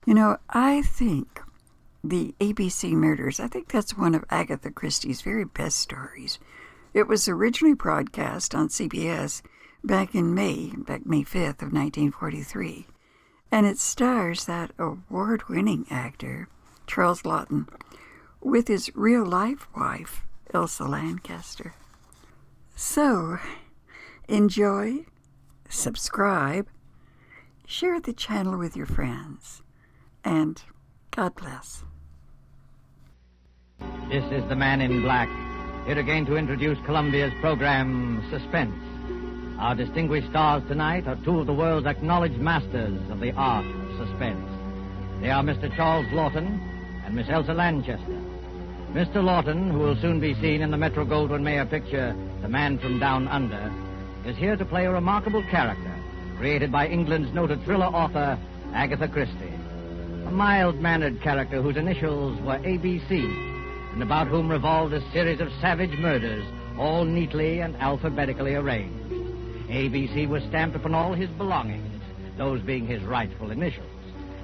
You know, I think the ABC Murders, I think that's one of Agatha Christie's very best stories. It was originally broadcast on CBS back May 5th of 1943. And it stars that award-winning actor, Charles Laughton, with his real-life wife, Elsa Lancaster. So, enjoy, subscribe, share the channel with your friends, and God bless. This is the Man in Black, here again to introduce Columbia's program, Suspense. Our distinguished stars tonight are two of the world's acknowledged masters of the art of suspense. They are Mr. Charles Laughton and Miss Elsa Lancaster. Mr. Laughton, who will soon be seen in the Metro-Goldwyn-Mayer picture, The Man from Down Under, is here to play a remarkable character created by England's noted thriller author, Agatha Christie. A mild-mannered character whose initials were ABC, and about whom revolved a series of savage murders, all neatly and alphabetically arranged. ABC was stamped upon all his belongings, those being his rightful initials.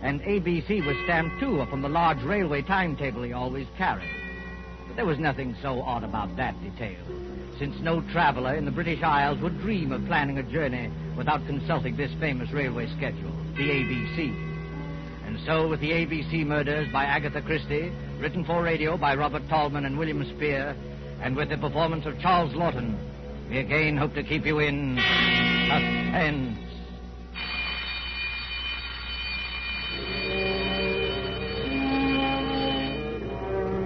And ABC was stamped, too, upon the large railway timetable he always carried. But there was nothing so odd about that detail, since no traveler in the British Isles would dream of planning a journey without consulting this famous railway schedule, the ABC. And so, with the ABC Murders by Agatha Christie, written for radio by Robert Tallman and William Spear, and with the performance of Charles Laughton, we again hope to keep you in suspense.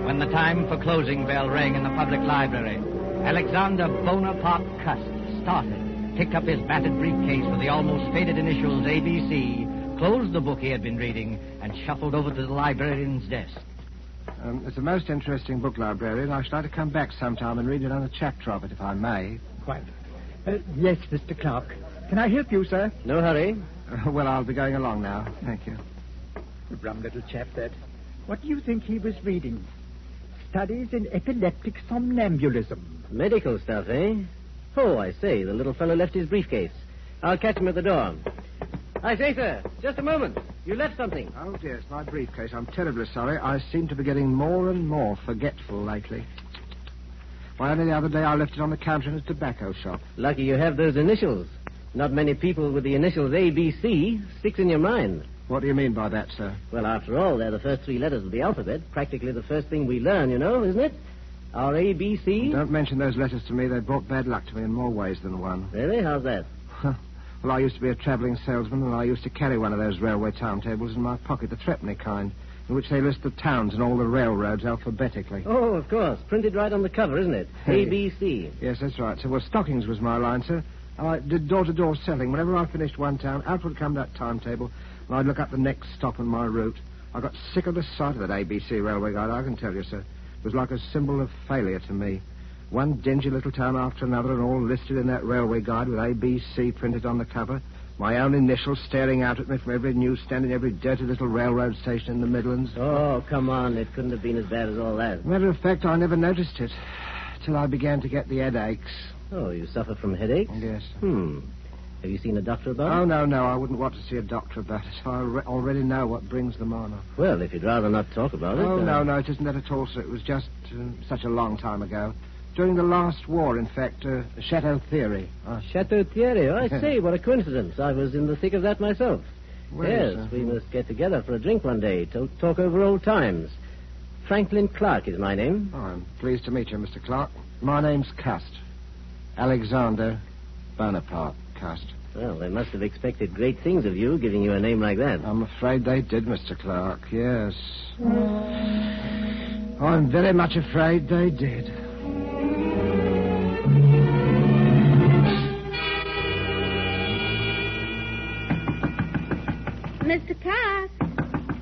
When the time for closing bell rang in the public library, Alexander Bonaparte Cust started, picked up his battered briefcase with the almost faded initials ABC, closed the book he had been reading, and shuffled over to the librarian's desk. It's a most interesting book, librarian. I should like to come back sometime and read another chapter of it, if I may. Quite. Yes, Mr. Clark. Can I help you, sir? No hurry. Well, I'll be going along now. Thank you. Rum little chap, that. What do you think he was reading? Studies in epileptic somnambulism. Medical stuff, eh? Oh, I say, the little fellow left his briefcase. I'll catch him at the door. I say, sir, just a moment. You left something. Oh, dear, it's my briefcase. I'm terribly sorry. I seem to be getting more and more forgetful lately. Why, only the other day I left it on the counter in a tobacco shop. Lucky you have those initials. Not many people with the initials ABC sticks in your mind. What do you mean by that, sir? Well, after all, they're the first three letters of the alphabet. Practically the first thing we learn, you know, isn't it? Our ABC. Don't mention those letters to me. They brought bad luck to me in more ways than one. Really? How's that? Well, I used to be a travelling salesman, and I used to carry one of those railway timetables in my pocket, the threepenny kind, in which they list the towns and all the railroads alphabetically. Oh, of course. Printed right on the cover, isn't it? ABC. Yes, that's right. So, well, stockings was my line, sir. I did door-to-door selling. Whenever I finished one town, out would come that timetable, and I'd look up the next stop on my route. I got sick of the sight of that ABC railway guide, I can tell you, sir. It was like a symbol of failure to me. One dingy little town after another, and all listed in that railway guide with ABC printed on the cover. My own initials staring out at me from every newsstand in every dirty little railroad station in the Midlands. Oh, come on. It couldn't have been as bad as all that. Matter of fact, I never noticed it till I began to get the headaches. Oh, you suffer from headaches? Yes. Have you seen a doctor about it? Oh, no. I wouldn't want to see a doctor about it. I already know what brings them on. Well, if you'd rather not talk about it... Oh, no, it isn't that at all, sir. It was just such a long time ago. During the last war, in fact, Chateau Theory. Chateau Thierry? Oh, I say, what a coincidence. I was in the thick of that myself. Well, yes, sir. we must get together for a drink one day to talk over old times. Franklin Clark is my name. Oh, I'm pleased to meet you, Mr. Clark. My name's Cust. Alexander Bonaparte Cust. Well, they must have expected great things of you, giving you a name like that. I'm afraid they did, Mr. Clark, yes. I'm very much afraid they did. Mr. Cast.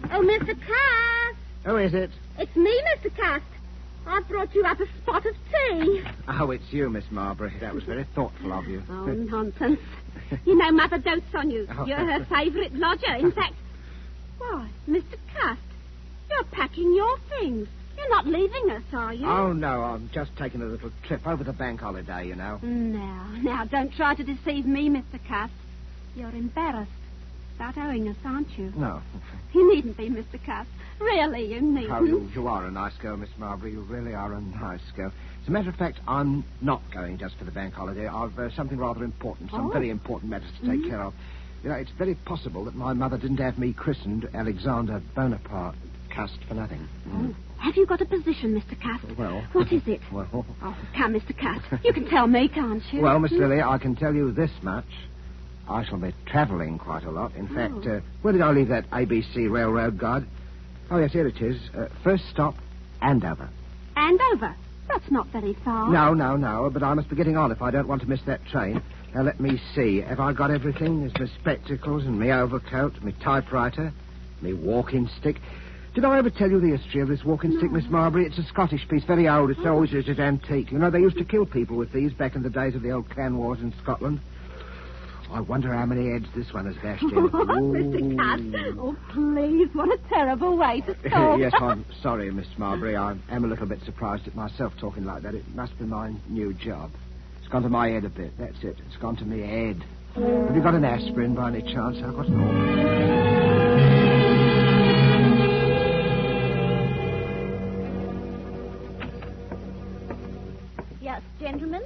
Oh, Mr. Cast. Who is it? It's me, Mr. Cast. I brought you up a spot of tea. Oh, it's you, Miss Marbury. That was very thoughtful of you. Oh, nonsense. You know Mother dotes on you. Oh. You're her favourite lodger. In fact... Why, Mr. Cast, you're packing your things. You're not leaving us, are you? Oh, no, I'm just taking a little trip over the bank holiday, you know. Now, don't try to deceive me, Mr. Cast. You're embarrassed. start owing us, aren't you? No. You needn't be, Mr. Cust. Really, you needn't. Oh, you are a nice girl, Miss Marbury. You really are a nice girl. As a matter of fact, I'm not going just for the bank holiday. I've something rather important, some very important matters to take care of. You know, it's very possible that my mother didn't have me christened Alexander Bonaparte Cust for nothing. Oh. Have you got a position, Mr. Cust? Well... What is it? Well... Oh, come, Mr. Cust. You can tell me, can't you? Well, Miss Lily, I can tell you this much. I shall be travelling quite a lot. In fact, where did I leave that ABC railroad guide? Oh, yes, here it is. First stop, Andover. Andover? That's not very far. No, but I must be getting on if I don't want to miss that train. Now, let me see. Have I got everything? There's my spectacles and my overcoat, my typewriter, my walking stick. Did I ever tell you the history of this walking stick, Miss Marbury? It's a Scottish piece, very old. It's always used as antique. You know, they used to kill people with these back in the days of the old clan wars in Scotland. I wonder how many heads this one has bashed in. Oh, Mr. Cust. Oh, please, what a terrible way to talk. Yes, I'm sorry, Miss Marbury. I am a little bit surprised at myself talking like that. It must be my new job. It's gone to my head a bit. That's it. It's gone to me head. Have you got an aspirin by any chance? I've got an Yes, gentlemen.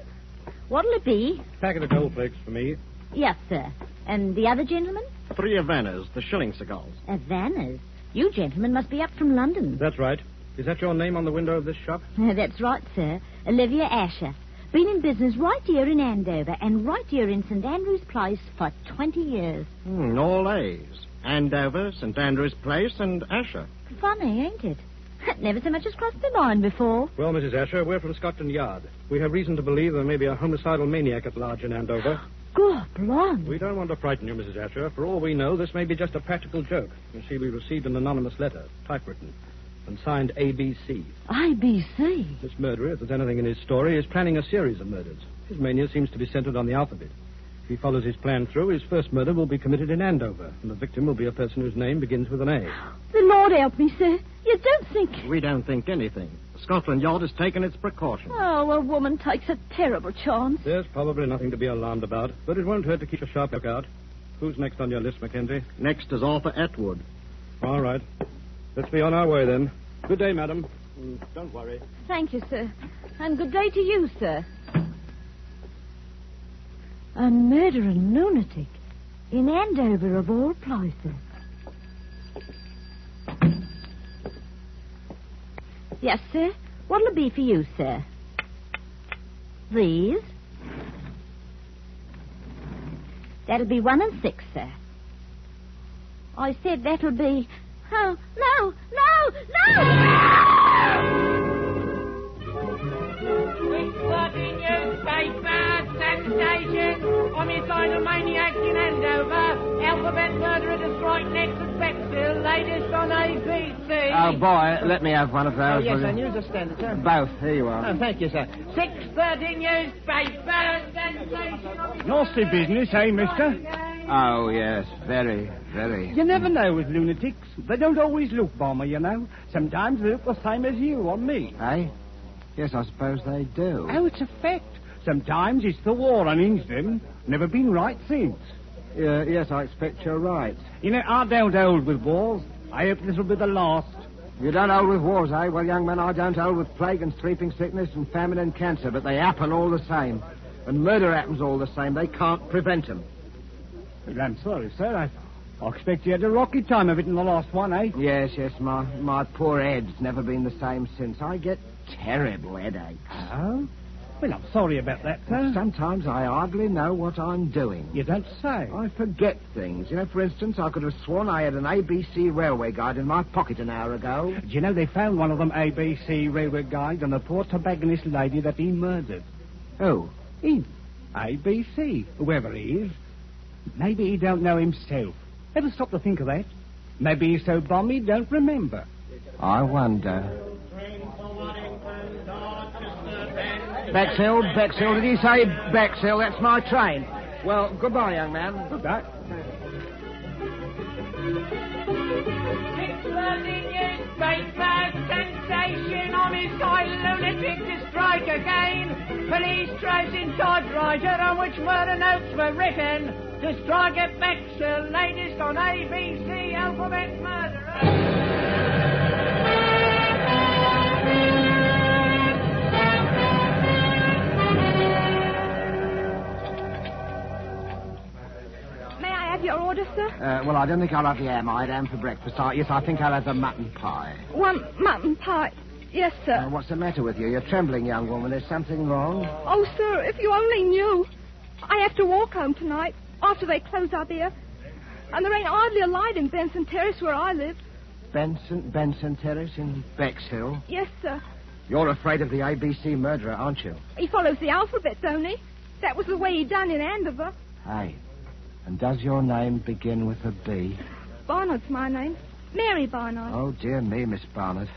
What'll it be? Packet of gold flakes for me. Yes, sir. And the other gentleman? 3 Havanas, the shilling cigars. Havanas. You gentlemen must be up from London. That's right. Is that your name on the window of this shop? That's right, sir. Olivia Asher. Been in business right here in Andover and right here in St. Andrew's Place for 20 years. All A's. Andover, St. Andrew's Place, and Asher. Funny, ain't it? Never so much as crossed my mind before. Well, Mrs. Asher, we're from Scotland Yard. We have reason to believe there may be a homicidal maniac at large in Andover. God, blimey. We don't want to frighten you, Mrs. Asher. For all we know, this may be just a practical joke. You see, we received an anonymous letter, typewritten, and signed ABC. ABC? This murderer, if there's anything in his story, is planning a series of murders. His mania seems to be centered on the alphabet. If he follows his plan through, his first murder will be committed in Andover, and the victim will be a person whose name begins with an A. The Lord help me, sir. You don't think... We don't think anything. Scotland Yard has taken its precautions. Oh, a woman takes a terrible chance. There's probably nothing to be alarmed about, but it won't hurt to keep a sharp lookout. Who's next on your list, Mackenzie? Next is Arthur Atwood. All right. Let's be on our way, then. Good day, madam. Don't worry. Thank you, sir. And good day to you, sir. A murdering lunatic in Andover, of all places. Yes, sir. What'll it be for you, sir? These? That'll be 1 and 6, sir. I said that'll be... Oh, no! Working newspaper, sensation, homicidal maniac in Andover, alphabet murderer to strike next at Bexhill, latest on ABC. Oh, boy, let me have one of those. Yes, sir, news or standard, sir? Both. Here you are. Oh, thank you, sir. 6:30 newspaper, sensation... Nasty business, eh, mister? Oh, yes, very, very. You never know with lunatics. They don't always look bomber, you know. Sometimes they look the same as you or me. Eh? Yes, I suppose they do. Oh, it's a fact. Sometimes it's the war unhinged them. Never been right since. Yes, I expect you're right. You know, I don't hold with wars. I hope this will be the last. You don't hold with wars, eh? Well, young man, I don't hold with plague and sleeping sickness and famine and cancer, but they happen all the same. And murder happens all the same. They can't prevent them. Well, I'm sorry, sir. I expect you had a rocky time of it in the last one, eh? Yes, my poor head's never been the same since. I get terrible headaches. Oh? Well, I'm sorry about that, sir. Sometimes I hardly know what I'm doing. You don't say. I forget things. You know, for instance, I could have sworn I had an ABC railway guide in my pocket an hour ago. Do you know they found one of them ABC railway guides on the poor tobacconist lady that he murdered? Who? Him. ABC, whoever he is. Maybe he don't know himself. Ever stop to think of that? Maybe he's so bum he don't remember. I wonder. Bexhill, did he say Bexhill? That's my train. Well, goodbye, young man. Goodbye. 6:30 newspaper, sensation, homicidal lunatic strike again. Police tracing typewriter on which murder notes were written to strike at Bexhill, latest on ABC Alphabet Murderer. Your order, sir? Well, I don't think I'll have the ham for breakfast. Yes, I think I'll have the mutton pie. One mutton pie. Yes, sir. What's the matter with you? You're trembling, young woman. Is something wrong? Oh, sir, if you only knew. I have to walk home tonight after they close up here. And there ain't hardly a light in Benson Terrace where I live. Benson Terrace in Bexhill? Yes, sir. You're afraid of the ABC murderer, aren't you? He follows the alphabet, don't he? That was the way he done in Andover. Hey. And does your name begin with a B? Barnard's my name. Mary Barnard. Oh, dear me, Miss Barnard.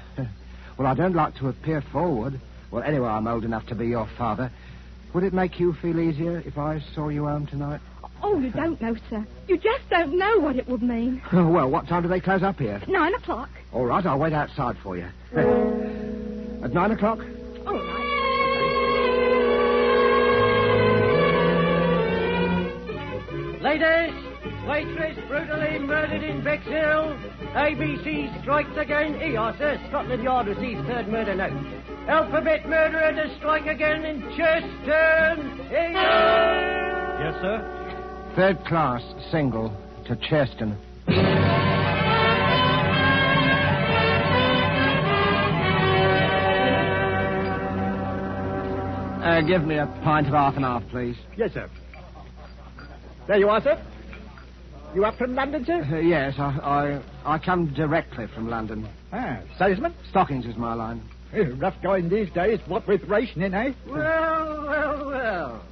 Well, I don't like to appear forward. Well, anyway, I'm old enough to be your father. Would it make you feel easier if I saw you home tonight? Oh, you don't know, sir. You just don't know what it would mean. Oh, well, what time do they close up here? 9 o'clock. All right, I'll wait outside for you. At 9 o'clock? All right. Ladies, waitress brutally murdered in Bexhill. ABC strikes again. Here, sir, Scotland Yard receives third murder note. Alphabet murderer to strike again in Cheston. Yes, sir? Third class, single, to Cheston. Give me a pint of half and half, please. Yes, sir. There you are, sir. You up from London, sir? Yes, I come directly from London. Ah, salesman? Stockings is my line. Rough going these days, what with rationing, eh? Well.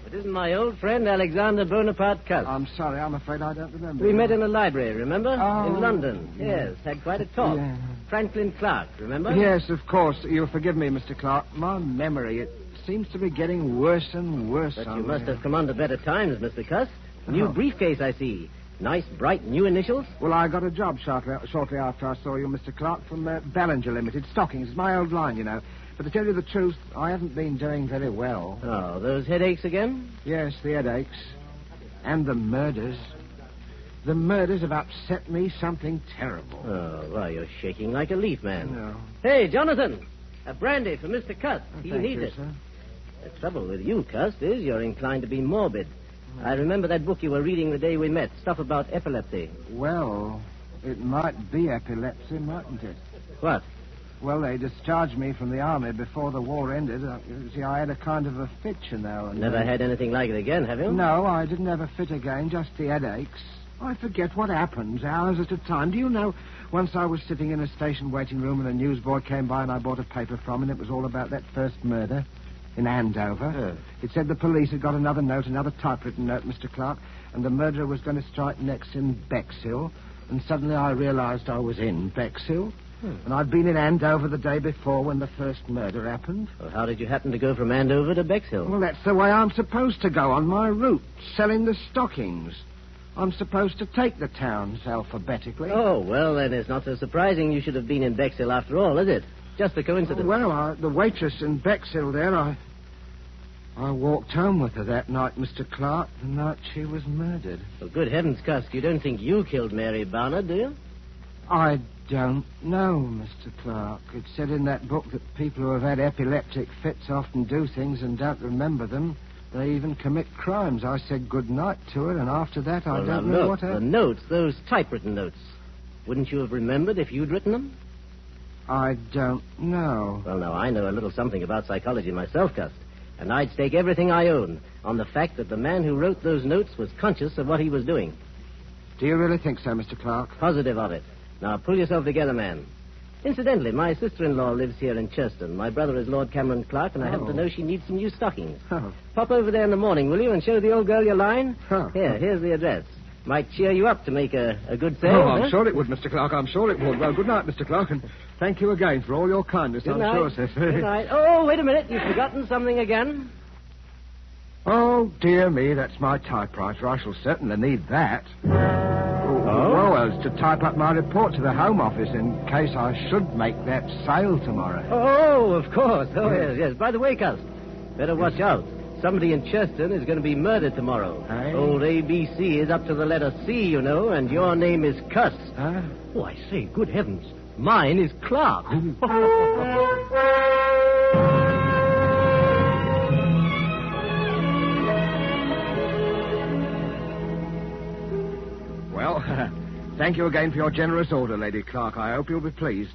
It isn't my old friend Alexander Bonaparte Cuss. I'm sorry, I'm afraid I don't remember. We met in the library, remember? Oh, in London. Yes, had quite a talk. Yeah. Franklin Clark, remember? Yes, of course. You'll forgive me, Mr. Clark. My memory, it seems to be getting worse and worse. But you must have come under better times, Mr. Cuss. New briefcase, I see. Nice, bright, new initials. Well, I got a job shortly after I saw you, Mr. Clark, from Ballinger Limited. Stockings. It's my old line, you know. But to tell you the truth, I haven't been doing very well. Oh, those headaches again? Yes, the headaches. And the murders. The murders have upset me something terrible. Oh, well, you're shaking like a leaf, man. No. Hey, Jonathan, a brandy for Mr. Cuss. He Thank needs you, it. sir. The trouble with you, Cuss, is you're inclined to be morbid. I remember that book you were reading the day we met, stuff about epilepsy. Well, it might be epilepsy, mightn't it? What? Well, they discharged me from the army before the war ended. You see, I had a kind of a fit, you know. And, Never had anything like it again, have you? No, I didn't have a fit again, just the headaches. I forget what happens, hours at a time. Do you know, once I was sitting in a station waiting room and a newsboy came by and I bought a paper from him, and it was all about that first murder in Andover. It said the police had got another note, another typewritten note, Mr. Clark, and the murderer was going to strike next in Bexhill. And suddenly I realized I was in Bexhill. And I'd been in Andover the day before when the first murder happened. Well, how did you happen to go from Andover to Bexhill? Well, that's the way I'm supposed to go on my route, selling the stockings. I'm supposed to take the towns alphabetically. Oh, well, then it's not so surprising you should have been in Bexhill after all, is it? Just a coincidence. Well, the waitress in Bexhill there, I walked home with her that night, Mr. Clark, the night she was murdered. Well, good heavens, Cusk, you don't think you killed Mary Barnard, do you? I don't know, Mr. Clark. It said in that book that people who have had epileptic fits often do things and don't remember them. They even commit crimes. I said good night to her, and after that I don't know what happened. The notes, those typewritten notes. Wouldn't you have remembered if you'd written them? I don't know. Well, now, I know a little something about psychology myself, Cust. And I'd stake everything I own on the fact that the man who wrote those notes was conscious of what he was doing. Do you really think so, Mr. Clark? Positive of it. Now, pull yourself together, man. Incidentally, my sister-in-law lives here in Cheston. My brother is Lord Cameron Clark, and I happen to know she needs some new stockings. Pop over there in the morning, will you, and show the old girl your line? Here's the address. Might cheer you up to make a good sale. Oh, I'm sure it would, Mr. Clark. I'm sure it would. Well, good night, Mr. Clark, and thank you again for all your kindness. Good I'm night. sure, sir. Good night. Oh, wait a minute. You've forgotten something again. Oh, dear me, that's my typewriter. I shall certainly need that. Oh? Well, was to type up my report to the Home Office in case I should make that sale tomorrow. Oh, of course. Oh, yes. By the way, Cus, better watch out. Somebody in Cheston is going to be murdered tomorrow. Aye. Old ABC is up to the letter C, you know, and your name is Cuss. Huh? Oh, I say, good heavens. Mine is Clark. Well, thank you again for your generous order, Lady Clark. I hope you'll be pleased.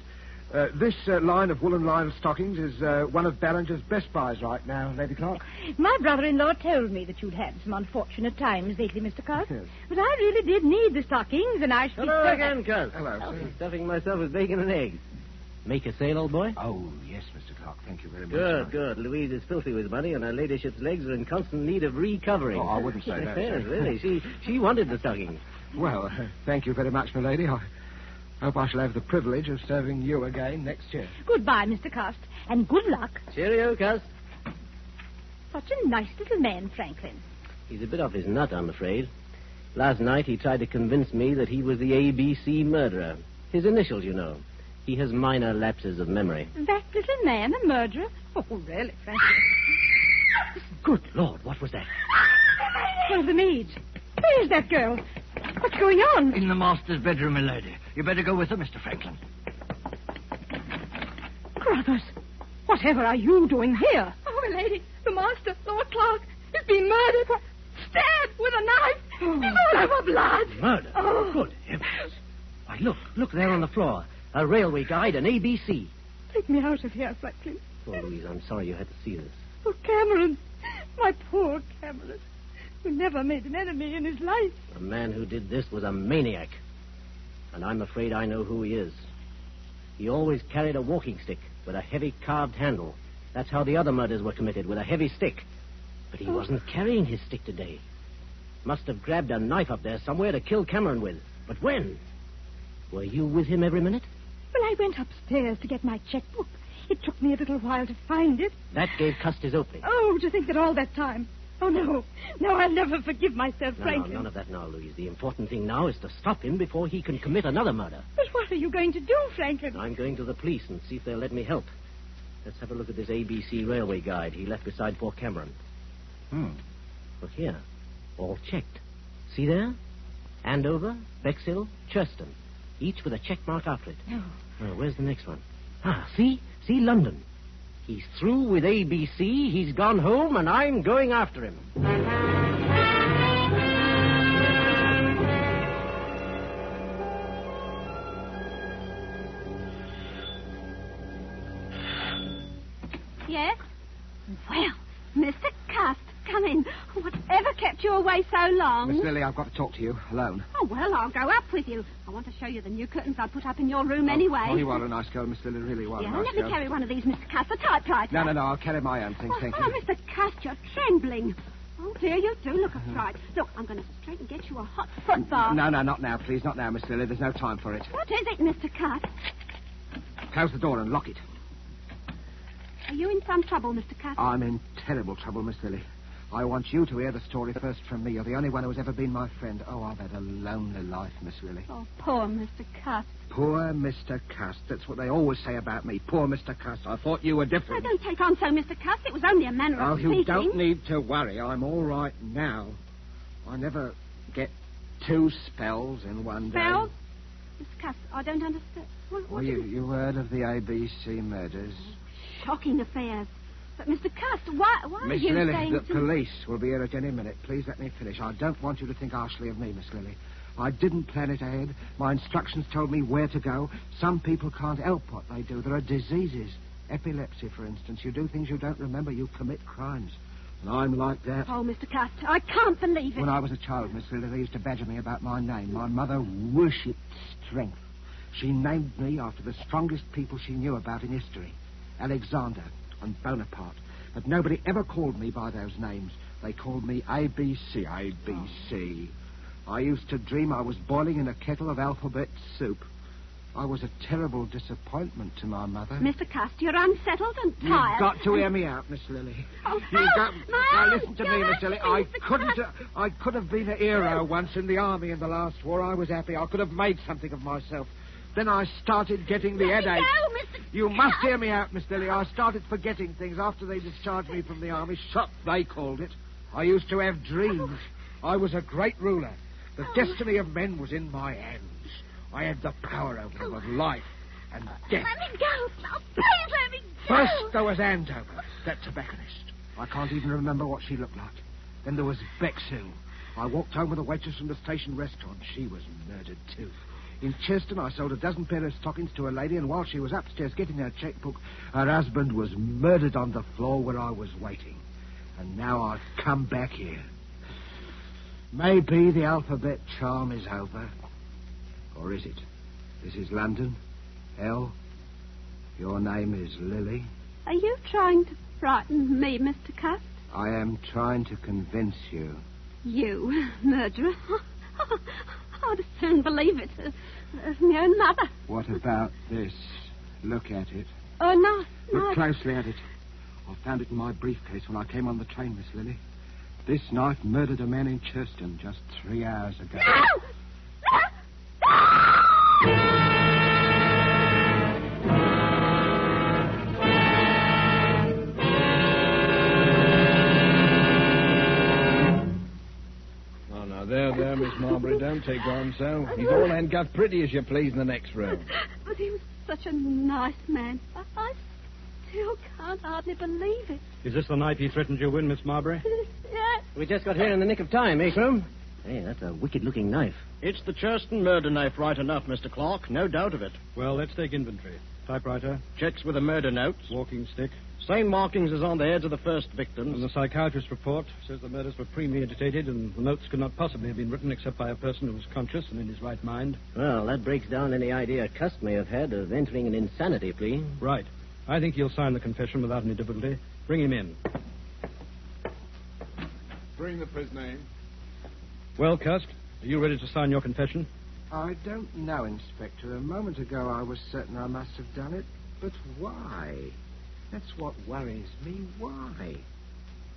This line of woolen lined stockings is one of Ballinger's best buys right now, Lady Clark. My brother-in-law told me that you'd had some unfortunate times lately, Mr. Clark. Yes. But I really did need the stockings, and I should Hello be again, Cuss. Hello, sir. Stuffing myself with bacon and eggs. Make a sale, old boy? Oh, yes, Mr. Clark. Thank you very much. Good, good. Louise is filthy with money, and her ladyship's legs are in constant need of recovering. Oh, I wouldn't say that, Yes, sir. really. She wanted the stockings. Well, thank you very much, my lady. I hope I shall have the privilege of serving you again next year. Goodbye, Mr. Cust, and good luck. Cheerio, Cuss. Such a nice little man, Franklin. He's a bit off his nut, I'm afraid. Last night he tried to convince me that he was the ABC murderer. His initials, you know. He has minor lapses of memory. That little man a murderer? Oh, really, Franklin? Good Lord, what was that? One of the maids. Where's that girl? What's going on? In the master's bedroom, milady. You better go with her, Mr. Franklin. Brothers, whatever are you doing here? Oh, my lady, the master, Lord Clark, is being murdered. Stabbed with a knife. He's all over blood. Murder? Oh. Good heavens. Why, look there on the floor. A railway guide, an ABC. Take me out of here, Franklin. Oh, Louise, I'm sorry you had to see this. Oh, Cameron. My poor Cameron. Who never made an enemy in his life. The man who did this was a maniac. And I'm afraid I know who he is. He always carried a walking stick with a heavy carved handle. That's how the other murders were committed, with a heavy stick. But he wasn't carrying his stick today. Must have grabbed a knife up there somewhere to kill Cameron with. But when? Were you with him every minute? Well, I went upstairs to get my checkbook. It took me a little while to find it. That gave Cust his opening. Oh, to think that all that time... Oh, no. No, I'll never forgive myself, Franklin. No, none of that now, Louise. The important thing now is to stop him before he can commit another murder. But what are you going to do, Franklin? I'm going to the police and see if they'll let me help. Let's have a look at this ABC railway guide he left beside poor Cameron. Look here. All checked. See there? Andover, Bexhill, Cheston. Each with a check mark after it. Oh. Where's the next one? See? See London. He's through with ABC, he's gone home, and I'm going after him. Yes? Well, Mr. Cust, come in. Whatever kept you away so long? Miss Lily, I've got to talk to you alone. Oh, well, I'll go up with you. I want to show you the new curtains I put up in your room anyway. Oh, you are a nice girl, Miss Lily, really are a nice let girl. me carry one of these, Mr. Cust, a typewriter. No, I'll carry my own thing, thank you. Oh, Mr. Cust, you're trembling. Oh, dear, you do look a fright. Look, I'm going to straight and get you a hot foot bath. No, not now, please. Not now, Miss Lily. There's no time for it. What is it, Mr. Cust? Close the door and lock it. Are you in some trouble, Mr. Cust? I'm in terrible trouble, Miss Lily. I want you to hear the story first from me. You're the only one who's ever been my friend. Oh, I've had a lonely life, Miss Lily. Oh, poor Mr. Cust. Poor Mr. Cust. That's what they always say about me. Poor Mr. Cust. I thought you were different. Oh, don't take on so, Mr. Cust. It was only a manner of speaking. You don't need to worry. I'm all right now. I never get 2 spells in one Spells? day. Mr. Cust, I don't understand. What you heard of the ABC murders? Shocking affairs. But, Mr. Cust, why Miss are you Lily, saying... the police will be here at any minute. Please let me finish. I don't want you to think harshly of me, Miss Lily. I didn't plan it ahead. My instructions told me where to go. Some people can't help what they do. There are diseases. Epilepsy, for instance. You do things you don't remember. You commit crimes. And I'm like that. Oh, Mr. Cust, I can't believe it. When I was a child, Miss Lily, they used to badger me about my name. My mother worshipped strength. She named me after the strongest people she knew about in history. Alexander and Bonaparte. But nobody ever called me by those names. They called me ABC. ABC. I used to dream I was boiling in a kettle of alphabet soup. I was a terrible disappointment to my mother. Mr. Cust, you're unsettled and You've tired. got to hear me out, Miss Lily. Oh, Now listen to me, Miss Lily. I could have been a hero once in the army in the last war. I was happy. I could have made something of myself. Then I started getting the headache. You must hear me out, Miss Lily. I started forgetting things after they discharged me from the army. Shock, they called it. I used to have dreams. I was a great ruler. The destiny of men was in my hands. I had the power over them of life and death. Let me go. Oh, please let me go. First, there was Andover, that tobacconist. I can't even remember what she looked like. Then there was Bexhill. I walked home with a waitress from the station restaurant. She was murdered, too. In Cheston, I sold a dozen pair of stockings to a lady, and while she was upstairs getting her checkbook, her husband was murdered on the floor where I was waiting. And now I've come back here. Maybe the alphabet charm is over. Or is it? This is London. L. Your name is Lily. Are you trying to frighten me, Mr. Cust? I am trying to convince you. You, murderer? I'd as soon believe it as my own mother. What about this? Look at it. Oh, no. Look closely at it. I found it in my briefcase when I came on the train, Miss Lily. This knife murdered a man in Cheston just 3 hours ago. No! Oh, now, there, Miss Marbury, don't take on so. He's all handcuffed pretty as you please in the next room. But he was such a nice man. I still can't hardly believe it. Is this the knife he threatened you with, Miss Marbury? Yes. We just got here in the nick of time, eh, Crum? Hey, that's a wicked-looking knife. It's the Cheston murder knife right enough, Mr. Clark. No doubt of it. Well, let's take inventory. Typewriter. Checks with the murder notes. Walking stick. Same markings as on the heads of the first victims. And the psychiatrist's report says the murders were premeditated and the notes could not possibly have been written except by a person who was conscious and in his right mind. Well, that breaks down any idea Cust may have had of entering an insanity plea. Right. I think he'll sign the confession without any difficulty. Bring him in. Bring the prisoner in. Well, Cust, are you ready to sign your confession? I don't know, Inspector. A moment ago I was certain I must have done it. But why? That's what worries me. Why?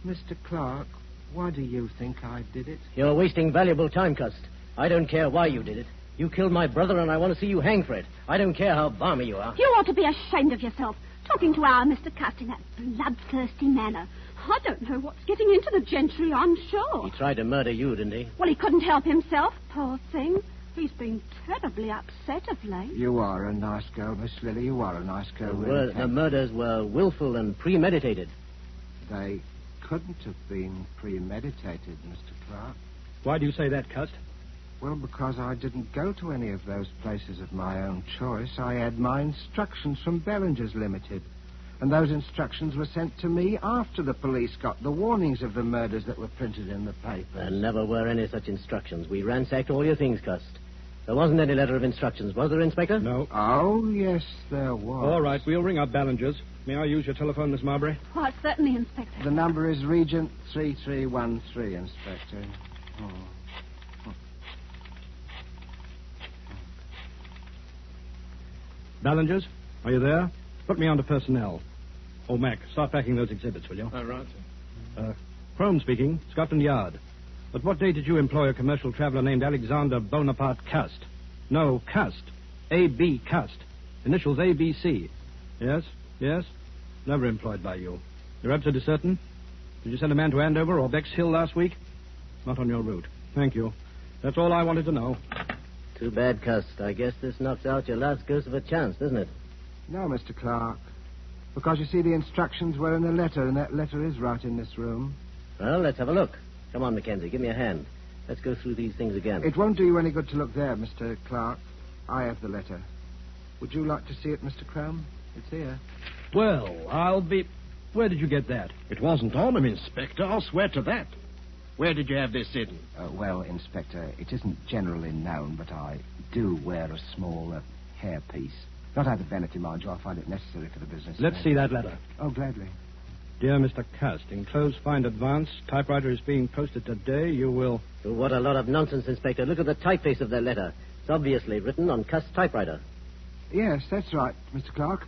Mr. Clark, why do you think I did it? You're wasting valuable time, Cust. I don't care why you did it. You killed my brother, and I want to see you hang for it. I don't care how balmy you are. You ought to be ashamed of yourself, talking to our Mr. Cust in that bloodthirsty manner. I don't know what's getting into the gentry, I'm sure. He tried to murder you, didn't he? Well, he couldn't help himself, poor thing. He's been terribly upset of late. You are a nice girl, Miss Lily. You are a nice girl. Really. The murders were willful and premeditated. They couldn't have been premeditated, Mr. Clark. Why do you say that, Cust? Well, because I didn't go to any of those places of my own choice. I had my instructions from Bellinger's Limited. And those instructions were sent to me after the police got the warnings of the murders that were printed in the papers. There never were any such instructions. We ransacked all your things, Cust. There wasn't any letter of instructions, was there, Inspector? No. Oh, yes, there was. All right, we'll ring up Ballinger's. May I use your telephone, Miss Marbury? Why, certainly, Inspector. The number is Regent 3313, Inspector. Ballinger's, are you there? Put me on to personnel. Oh, Mac, start packing those exhibits, will you? All right, sir. Crome speaking, Scotland Yard. At what date did you employ a commercial traveler named Alexander Bonaparte Cust? No, Cust. A.B. Cust. Initials A.B.C. Yes, yes. Never employed by you. You're absolutely certain? Did you send a man to Andover or Bexhill last week? Not on your route. Thank you. That's all I wanted to know. Too bad, Cust. I guess this knocks out your last ghost of a chance, doesn't it? No, Mr. Clark. Because, you see, the instructions were in a letter, and that letter is right in this room. Well, let's have a look. Come on, Mackenzie. Give me a hand. Let's go through these things again. It won't do you any good to look there, Mr. Clark. I have the letter. Would you like to see it, Mr. Crome? It's here. Well, I'll be... Where did you get that? It wasn't on him, Inspector. I'll swear to that. Where did you have this hidden? Well, Inspector, it isn't generally known, but I do wear a small hairpiece. Not out of vanity, mind you. I find it necessary for the business. Let's see that letter. Oh, gladly. Dear Mr. Cust, enclosed find advance. Typewriter is being posted today. You will... What a lot of nonsense, Inspector. Look at the typeface of that letter. It's obviously written on Cust's typewriter. Yes, that's right, Mr. Clark.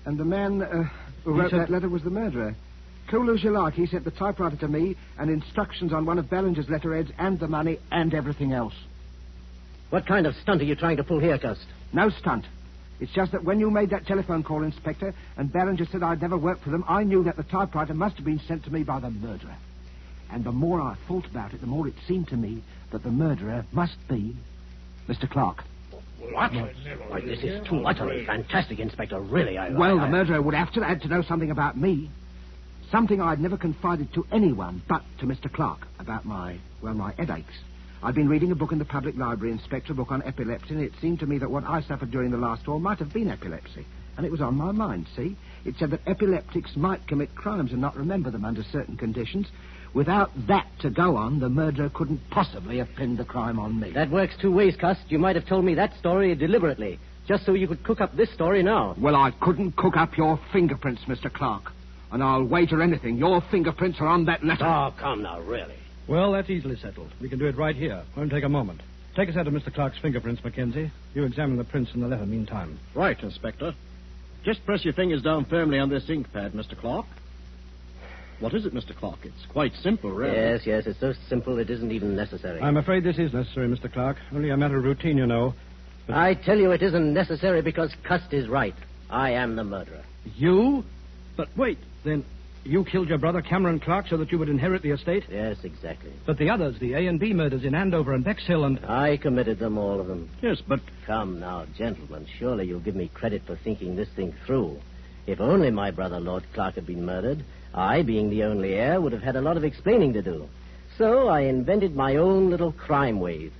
And the man who wrote that letter was the murderer. Cool as you like, he sent the typewriter to me and instructions on one of Ballinger's letterheads and the money and everything else. What kind of stunt are you trying to pull here, Cust? No stunt. It's just that when you made that telephone call, Inspector, and Ballinger said I'd never worked for them, I knew that the typewriter must have been sent to me by the murderer. And the more I thought about it, the more it seemed to me that the murderer must be Mr. Clark. What? Why, this is too utterly fantastic, Inspector. Really, Well, the murderer would have to had to know something about me. Something I'd never confided to anyone but to Mr. Clark about my headaches. I'd been reading a book in the public library, Inspector, a book on epilepsy, and it seemed to me that what I suffered during the last war might have been epilepsy. And it was on my mind, see? It said that epileptics might commit crimes and not remember them under certain conditions. Without that to go on, the murderer couldn't possibly have pinned the crime on me. That works two ways, Cust. You might have told me that story deliberately, just so you could cook up this story now. Well, I couldn't cook up your fingerprints, Mr. Clark. And I'll wager anything. Your fingerprints are on that letter. Oh, come now, really. Well, that's easily settled. We can do it right here. Won't take a moment. Take a set of Mr. Clark's fingerprints, Mackenzie. You examine the prints in the letter meantime. Right, Inspector. Just press your fingers down firmly on this ink pad, Mr. Clark. What is it, Mr. Clark? It's quite simple, really. Yes, it's so simple it isn't even necessary. I'm afraid this is necessary, Mr. Clark. Only a matter of routine, you know. But I tell you it isn't necessary because Cust is right. I am the murderer. You? But wait, then you killed your brother Cameron Clark so that you would inherit the estate? Yes, exactly. But the others, the A and B murders in Andover and Bexhill and... I committed them, all of them. Yes, but... Come now, gentlemen, surely you'll give me credit for thinking this thing through. If only my brother Lord Clark had been murdered, I, being the only heir, would have had a lot of explaining to do. So I invented my own little crime wave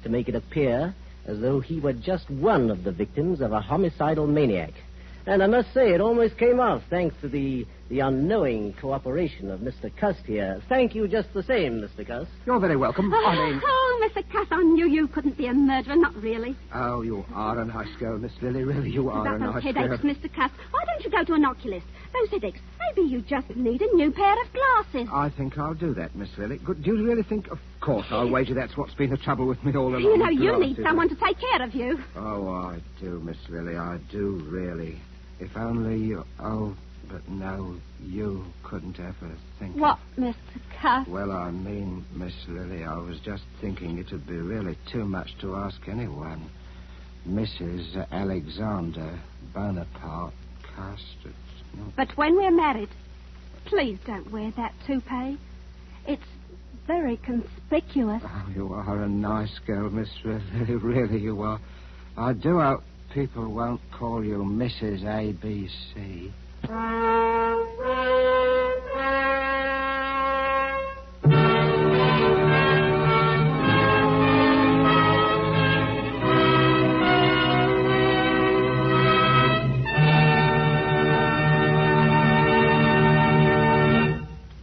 to make it appear as though he were just one of the victims of a homicidal maniac. And I must say, it almost came off, thanks to the unknowing cooperation of Mr. Cust here. Thank you just the same, Mr. Cust. You're very welcome. Oh, Mr. Cust, I knew you couldn't be a murderer, not really. Oh, you are a nice girl, Miss Lily. Really, you are a nice girl. Headaches, Mr. Cust. Why don't you go to an oculist? Those headaches, maybe you just need a new pair of glasses. I think I'll do that, Miss Lily. Do you really think... Of course, I'll wager that's what's been the trouble with me all along. You know, you need someone to take care of you. Oh, I do, Miss Lily. I do, really. If only you... Oh, but no, you couldn't ever think... What, Mr. Cust? Well, I mean, Miss Lily, I was just thinking it would be really too much to ask anyone. Mrs. Alexander Bonaparte Cust. But when we're married, please don't wear that toupee. It's very conspicuous. Oh, you are a nice girl, Miss Lily. Really, you are. I do hope people won't call you Mrs. ABC.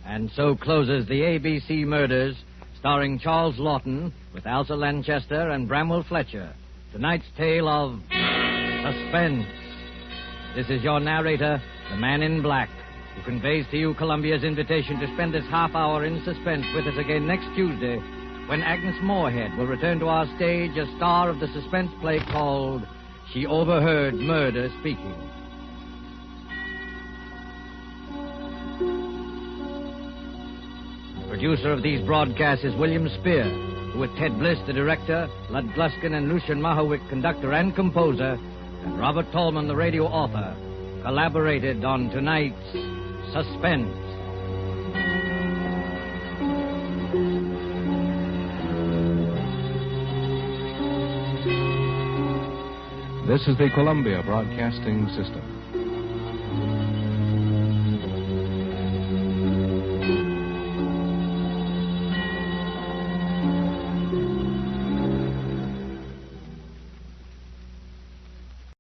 And so closes the ABC Murders, starring Charles Laughton with Elsa Lancaster and Bramwell Fletcher. Tonight's tale of Suspense. This is your narrator, the Man in Black, who conveys to you Columbia's invitation to spend this half hour in suspense with us again next Tuesday, when Agnes Moorehead will return to our stage as star of the suspense play called She Overheard Murder Speaking. Producer of these broadcasts is William Spear, who with Ted Bliss, the director, Lud Gluskin and Lucian Mahowick, conductor and composer, and Robert Tolman, the radio author, collaborated on tonight's Suspense. This is the Columbia Broadcasting System.